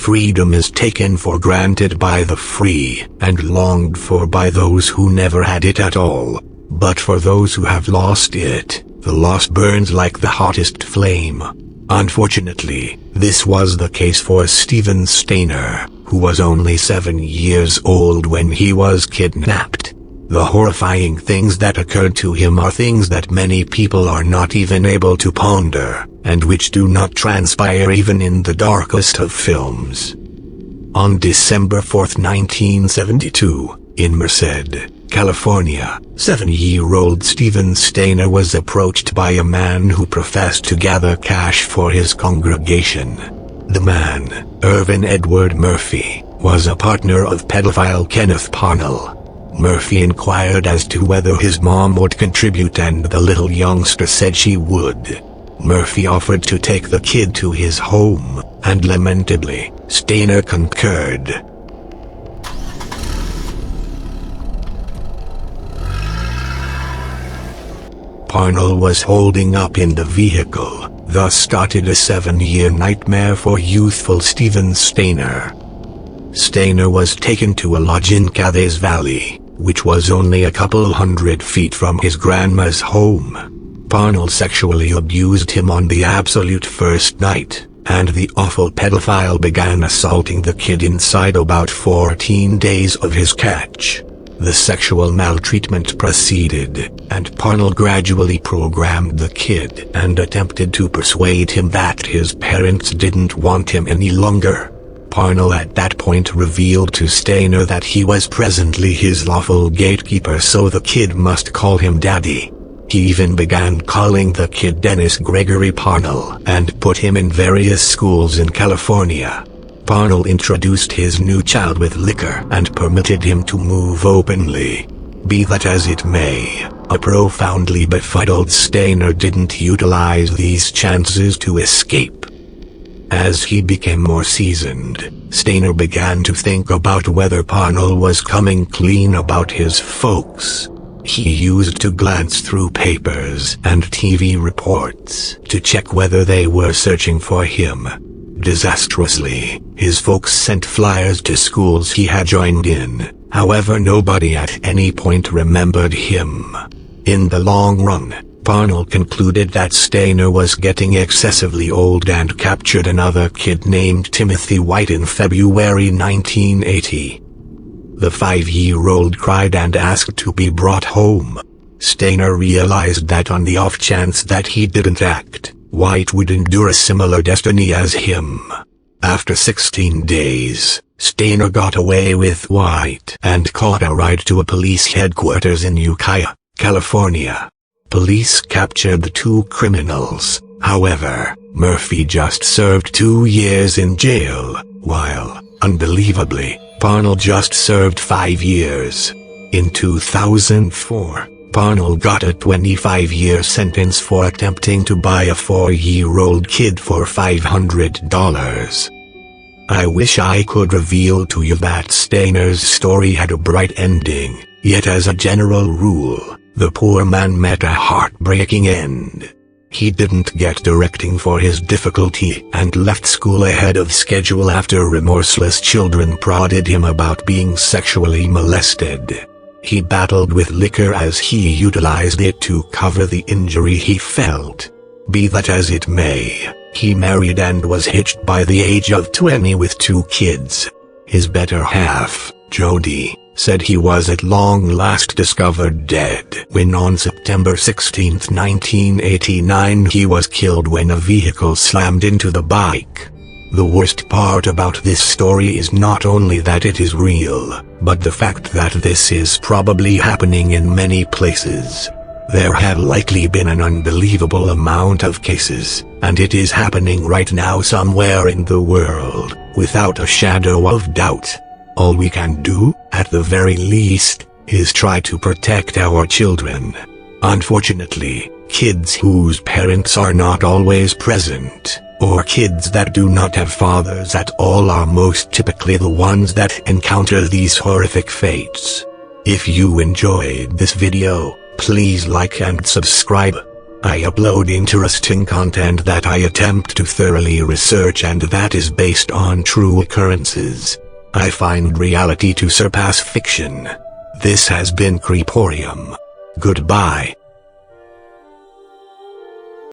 freedom is taken for granted by the free, and longed for by those who never had it at all. But for those who have lost it, the loss burns like the hottest flame. Unfortunately, this was the case for Steven Stayner, who was only 7 years old when he was kidnapped. The horrifying things that occurred to him are things that many people are not even able to ponder, and which do not transpire even in the darkest of films. On December 4, 1972, in Merced, California, 7-year-old Steven Stayner was approached by a man who professed to gather cash for his congregation. The man, Ervin Edward Murphy, was a partner of pedophile Kenneth Parnell. Murphy inquired as to whether his mom would contribute, and the little youngster said she would. Murphy offered to take the kid to his home, and lamentably, Stayner concurred. Parnell was holding up in the vehicle, thus started a 7-year nightmare for youthful Steven Stayner. Stayner was taken to a lodge in Cathays Valley, which was only a couple hundred feet from his grandma's home. Parnell sexually abused him on the absolute first night, and the awful pedophile began assaulting the kid inside about 14 days of his catch. The sexual maltreatment proceeded, and Parnell gradually programmed the kid and attempted to persuade him that his parents didn't want him any longer. Parnell at that point revealed to Stayner that he was presently his lawful gatekeeper, so the kid must call him daddy. He even began calling the kid Dennis Gregory Parnell and put him in various schools in California. Parnell introduced his new child with liquor and permitted him to move openly. Be that as it may, a profoundly befuddled Stayner didn't utilize these chances to escape. As he became more seasoned, Stayner began to think about whether Parnell was coming clean about his folks. He used to glance through papers and TV reports to check whether they were searching for him. Disastrously, his folks sent flyers to schools he had joined in, however nobody at any point remembered him. In the long run, Parnell concluded that Stayner was getting excessively old and captured another kid named Timothy White in February 1980. The 5-year-old cried and asked to be brought home. Stayner realized that on the off chance that he didn't act, White would endure a similar destiny as him. After 16 days, Stayner got away with White and caught a ride to a police headquarters in Ukiah, California. Police captured the two criminals. However, Murphy just served 2 years in jail, while, unbelievably, Parnell just served 5 years. In 2004, Parnell got a 25-year sentence for attempting to buy a 4-year-old kid for $500. I wish I could reveal to you that Stayner's story had a bright ending, yet as a general rule, the poor man met a heartbreaking end. He didn't get directing for his difficulty and left school ahead of schedule after remorseless children prodded him about being sexually molested. He battled with liquor as he utilized it to cover the injury he felt. Be that as it may, he married and was hitched by the age of 20 with 2 kids. His better half, Jody, said he was at long last discovered dead when on September 16, 1989 he was killed when a vehicle slammed into the bike. The worst part about this story is not only that it is real, but the fact that this is probably happening in many places. There have likely been an unbelievable amount of cases, and it is happening right now somewhere in the world, without a shadow of doubt. All we can do, at the very least, is try to protect our children. Unfortunately, kids whose parents are not always present, or kids that do not have fathers at all, are most typically the ones that encounter these horrific fates. If you enjoyed this video, please like and subscribe. I upload interesting content that I attempt to thoroughly research, and that is based on true occurrences. I find reality to surpass fiction. This has been Creeporium. Goodbye.